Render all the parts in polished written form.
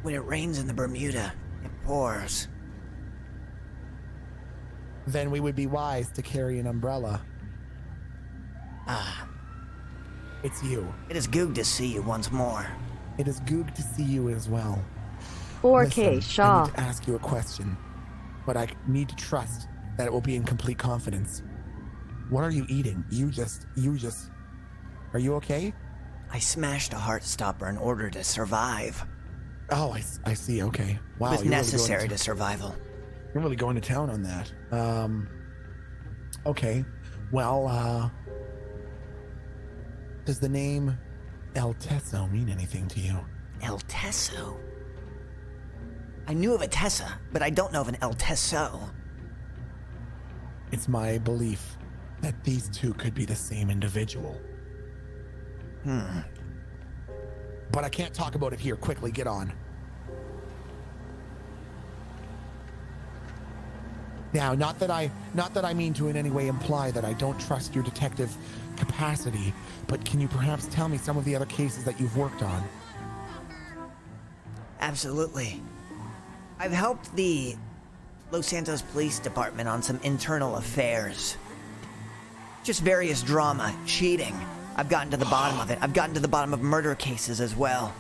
When it rains in the Bermuda, it pours. Then we would be wise to carry an umbrella. Ah. It's you. It is good to see you once more. It is good to see you as well. 4K Listen, Shaw. I need to ask you a question, but I need to trust that it will be in complete confidence. What are you eating? Are you okay? I smashed a heart stopper in order to survive. Oh, I see. Okay. Wow. It was you're necessary really to survival. You're really going to town on that. Okay. Well, does the name El Teso mean anything to you? El Teso? I knew of a Tessa, but I don't know of an El Teso. It's my belief that these two could be the same individual. But I can't talk about it here. Quickly, get on. Now, not that I mean to in any way imply that I don't trust your detective capacity, but can you perhaps tell me some of the other cases that you've worked on? Absolutely. I've helped the Los Santos Police Department on some internal affairs. Just various drama, cheating. I've gotten to the bottom of it. I've gotten to the bottom of murder cases as well.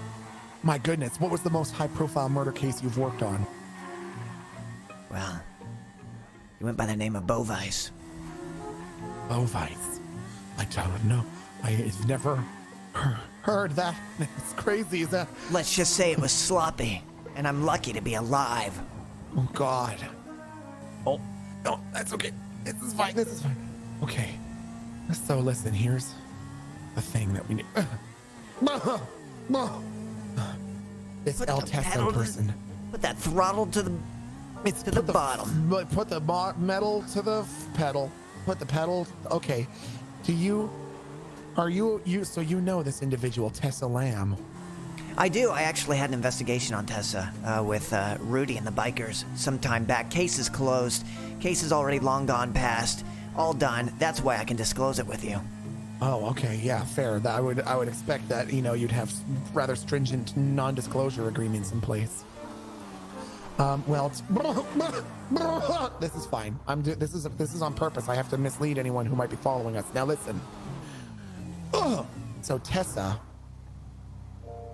My goodness, what was the most high-profile murder case you've worked on? Well, he went by the name of Bovice. Bovice? I don't know. I've never heard that. It's crazy, is that? Let's just say it was sloppy, and I'm lucky to be alive. Oh, God. Oh, no, that's okay. This is fine. Okay. So listen, here's the thing that we need. This Put El the pedal Teso person. Put that throttle to the bottom. Put the metal to the pedal. Put the pedal. Okay. So you know this individual, Tessa Lamb? I do. I actually had an investigation on Tessa with Rudy and the bikers some time back. Case is closed. Case is already long gone past. All done. That's why I can disclose it with you. Oh, okay. Yeah, fair. I would expect that, you'd have rather stringent non-disclosure agreements in place. Well, this is fine. This is on purpose. I have to mislead anyone who might be following us. Now listen. So Tessa,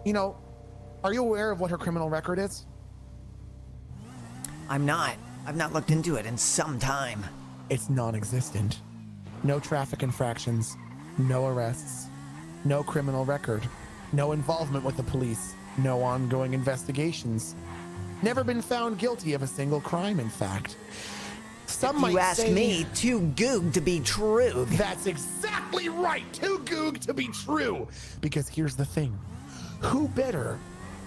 are you aware of what her criminal record is? I'm not. I've not looked into it in some time. It's non-existent. No traffic infractions, no arrests, no criminal record, no involvement with the police, no ongoing investigations. Never been found guilty of a single crime, in fact. Some might say... You ask me, too goog to be true. That's exactly right, too goog to be true. Because here's the thing. Who better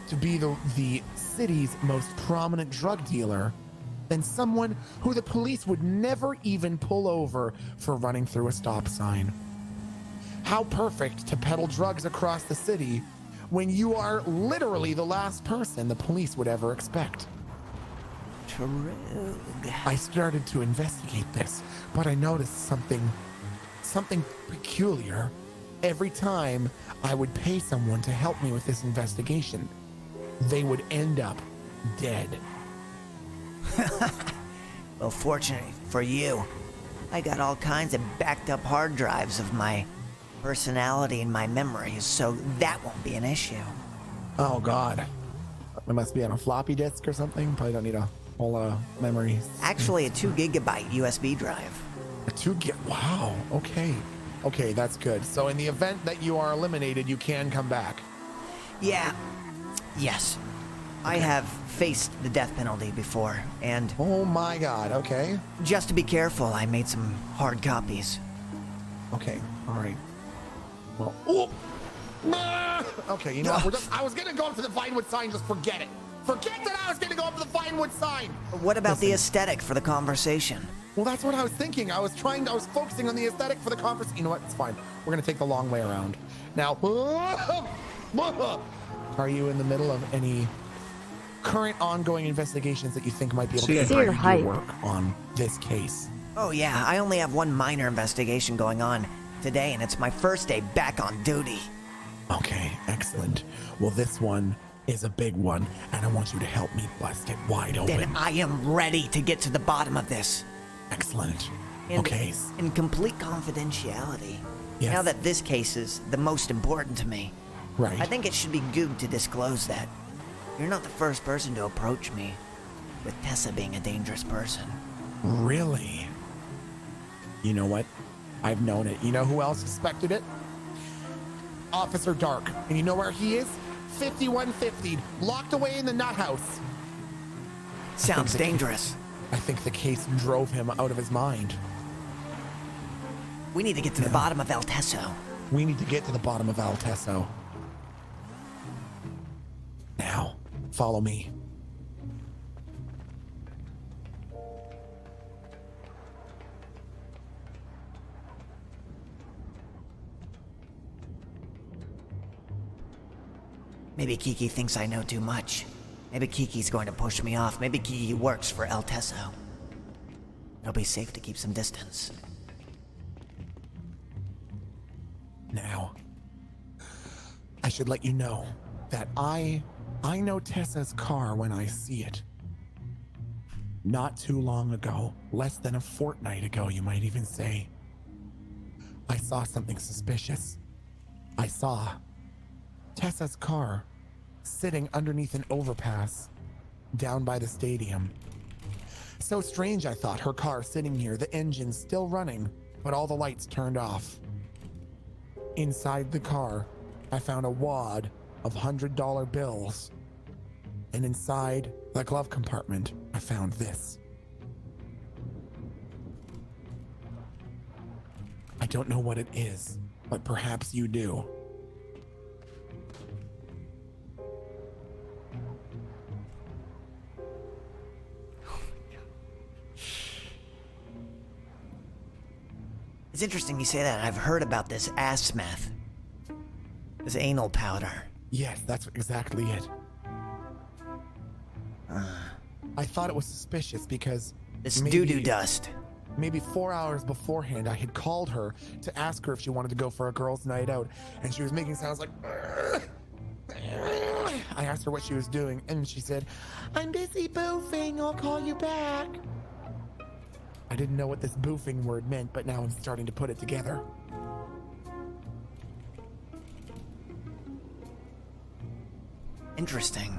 to be the city's most prominent drug dealer than someone who the police would never even pull over for running through a stop sign? How perfect to peddle drugs across the city when you are literally the last person the police would ever expect. True. I started to investigate this, but I noticed something peculiar. Every time I would pay someone to help me with this investigation, they would end up dead. Well, fortunately for you, I got all kinds of backed up hard drives of my personality and my memories, so that won't be an issue. Oh, God. It must be on a floppy disk or something. Probably don't need a whole lot of memories. Actually, a 2 gigabyte USB drive. A 2 gig? Wow. Okay. Okay, that's good. So in the event that you are eliminated, you can come back. Yeah. Yes. Okay. I have faced the death penalty before, and... Oh my God, okay. Just to be careful, I made some hard copies. Okay, all right. Well, ooh. Okay, you know what? I was gonna go up to the Vinewood sign, just forget it. Forget that I was gonna go up to the Vinewood sign! What about the aesthetic for the conversation? Well, that's what I was thinking. I was focusing on the aesthetic for the conversation. You know what? It's fine. We're gonna take the long way around. Now, are you in the middle of any current ongoing investigations that you think might be able to contribute your work on this case? Oh yeah, I only have one minor investigation going on today, and it's my first day back on duty. Okay, excellent. Well, this one is a big one, and I want you to help me bust it wide open. Then I am ready to get to the bottom of this. Excellent. And Okay. in complete confidentiality. Yes. Now that this case is the most important to me, Right. I think it should be good to disclose that. You're not the first person to approach me, with Tessa being a dangerous person. Really? You know what? I've known it. You know who else suspected it? Officer Dark. And you know where he is? 5150, locked away in the nut house. Sounds dangerous. I think the case drove him out of his mind. We need to get to the bottom of El Teso. We need to get to the bottom of Altesso. Now, follow me. Maybe Kiki thinks I know too much. Maybe Kiki's going to push me off. Maybe Kiki works for El Teso. It'll be safe to keep some distance. Now, I should let you know that I know Tessa's car when I see it. Not too long ago, less than a fortnight ago, you might even say, I saw something suspicious. I saw Tessa's car sitting underneath an overpass down by the stadium. So strange, I thought, her car sitting here, the engine still running, but all the lights turned off. Inside the car, I found a wad of $100 bills. And inside the glove compartment, I found this. I don't know what it is, but perhaps you do. It's interesting you say that. I've heard about this ass meth. This anal powder. Yes, that's exactly it. I thought it was suspicious because This doo-doo dust. maybe 4 hours beforehand, I had called her to ask her if she wanted to go for a girls' night out, and she was making sounds like. I asked her what she was doing, and she said, "I'm busy boofing. I'll call you back." I didn't know what this boofing word meant, but now I'm starting to put it together. Interesting.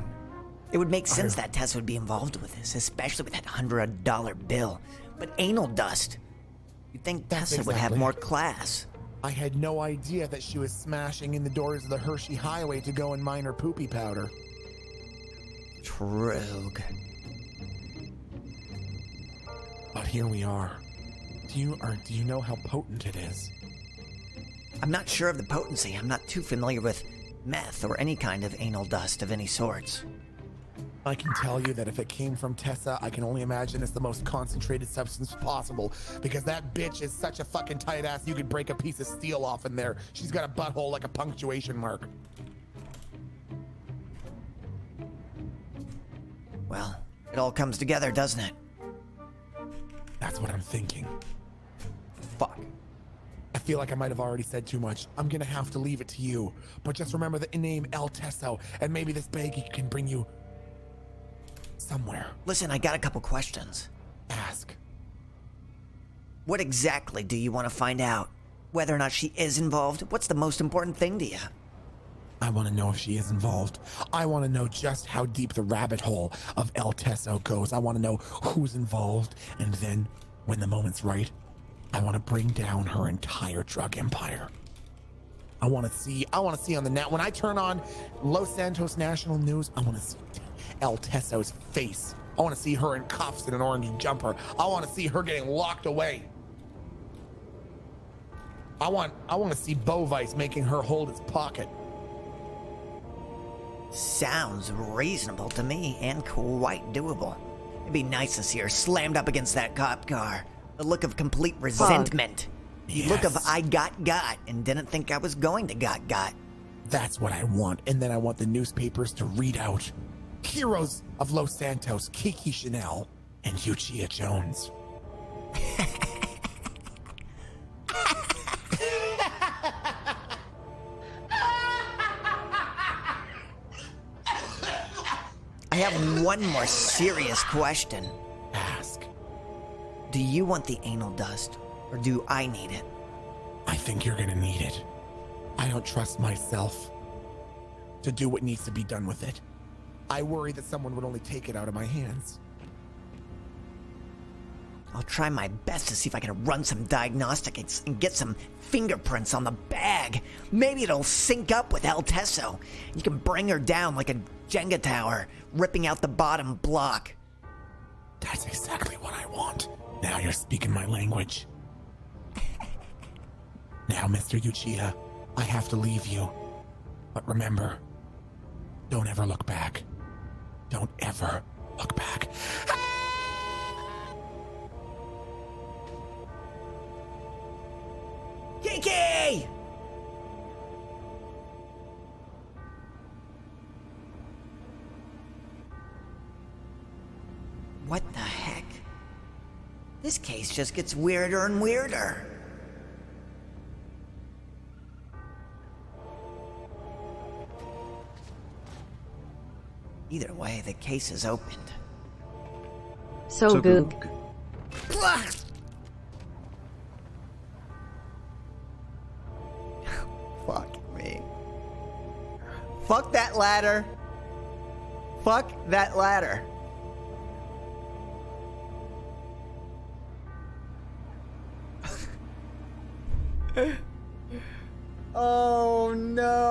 It would make sense that Tess would be involved with this, especially with that $100 bill. But anal dust? You'd think That's Tessa would have exactly- more class. I had no idea that she was smashing in the doors of the Hershey Highway to go and mine her poopy powder. True. But here we are. Do you know how potent it is? I'm not sure of the potency. I'm not too familiar with meth or any kind of anal dust of any sorts. I can tell you that if it came from Tessa, I can only imagine it's the most concentrated substance possible, because that bitch is such a fucking tight ass you could break a piece of steel off in there. She's got a butthole like a punctuation mark. Well, it all comes together, doesn't it? That's what I'm thinking. Fuck. I feel like I might have already said too much. I'm gonna have to leave it to you. But just remember the name El Teso, and maybe this baggie can bring you somewhere. Listen, I got a couple questions. Ask. What exactly do you want to find out? Whether or not she is involved? What's the most important thing to you? I want to know if she is involved. I want to know just how deep the rabbit hole of El Teso goes. I want to know who's involved, and then, when the moment's right, I want to bring down her entire drug empire. I want to see on the net, when I turn on Los Santos National News, I want to see El Teso's face. I want to see her in cuffs and an orange jumper. I want to see her getting locked away. I want to see Bovice making her hold his pocket. Sounds reasonable to me and quite doable. It'd be nice to see her slammed up against that cop car. The look of complete resentment. The look of Yes. I got and didn't think I was going to got. That's what I want. And then I want the newspapers to read out heroes of Los Santos, Kiki Chanel, and Uchiha Jones. I have one more serious question. Ask. Do you want the anal dust, or do I need it? I think you're gonna need it. I don't trust myself to do what needs to be done with it. I worry that someone would only take it out of my hands. I'll try my best to see if I can run some diagnostics and get some fingerprints on the bag. Maybe it'll sync up with El Teso. You can bring her down like a Jenga tower, ripping out the bottom block. That's exactly what I want. Now you're speaking my language. Now, Mr. Uchiha, I have to leave you. But remember, don't ever look back. Don't ever look back. Kiki! What the heck? This case just gets weirder and weirder. Either way, the case is opened. So Goog. Blah! Fuck me. Fuck that ladder. Fuck that ladder. Oh no.